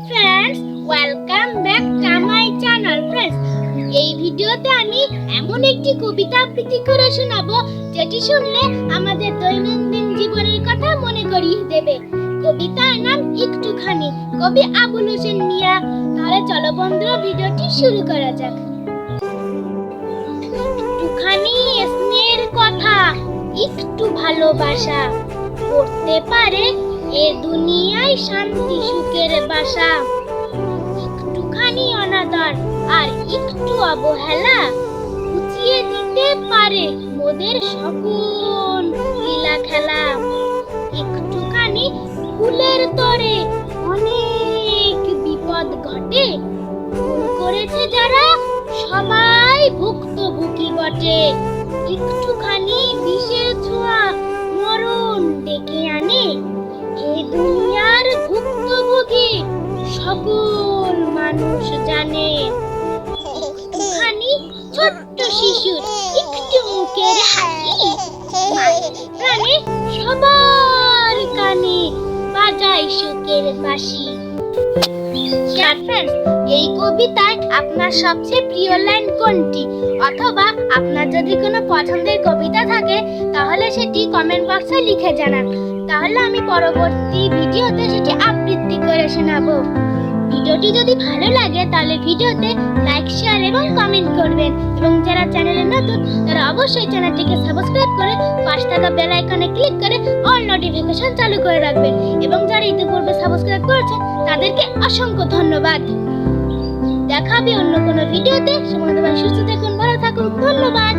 Friends, welcome back to my channel. Friends, এই ভিডিওতে আমি এমন একটি কবিতা আবৃত্তি করে শোনাবো যেটি শুনলে আমাদের দৈনন্দিন জীবনের কথা মনে করিয়ে দেবে। কবিতার নাম একটুখানি, কবি আবুল হোসেন মিয়া। তাহলে চলো বন্ধুরা, ভিডিওটি শুরু করা যাক। একটুখানি স্নেহের কথা, একটু ভালোবাসা করতে পারে এ দুনিয়ায় শান্তি সুখের বাসা। একটুখানি অনাদর আর একটু অবহেলা ঘুচিয়ে দিতে পারে মোদের সকল লীলা খেলা। একটুখানি ফুলের তরে অনেক বিপদ ঘটে, ভুল করেছে যারা সবাই ভুক্তভোগী বটে। একটুখানি বিষের ছোঁয়া মরণ ডেকে আনে, এই দুনিয়ার ভুক্তভোগী সকল মানুষ জানে। একটুখানি ছোট্ট শিশুর একটু মুখের হাসি কানে সবার কানে বাজায় সুখের বাঁশি। এই কবিতায় আপনার সবচেয়ে প্রিয় লাইন কোনটি? অথবা আপনার যদি কোনো পছন্দের কবিতা থাকে তাহলে সেটি কমেন্ট বক্সে লিখে জানান। তাহলে আমি পরবর্তী ভিডিওতে সেটি আবৃত্তি করে শোনাবো। ভিডিওটি যদি ভালো লাগে তাহলে ভিডিওতে লাইক, শেয়ার এবং কমেন্ট করবেন। এবং যারা চ্যানেলে নতুন তারা অবশ্যই চ্যানেলটিকে সাবস্ক্রাইব করে পাশে থাকা বেল আইকনে ক্লিক করে অল নোটিফিকেশন চালু করে রাখবেন। এবং যারা ইতিপূর্বে সাবস্ক্রাইব করেছেন তাদেরকে অসংখ্য ধন্যবাদ। দেখা হবে অন্য কোনো ভিডিওতে। সুস্থ থাকুন, ভালো থাকুন। ধন্যবাদ।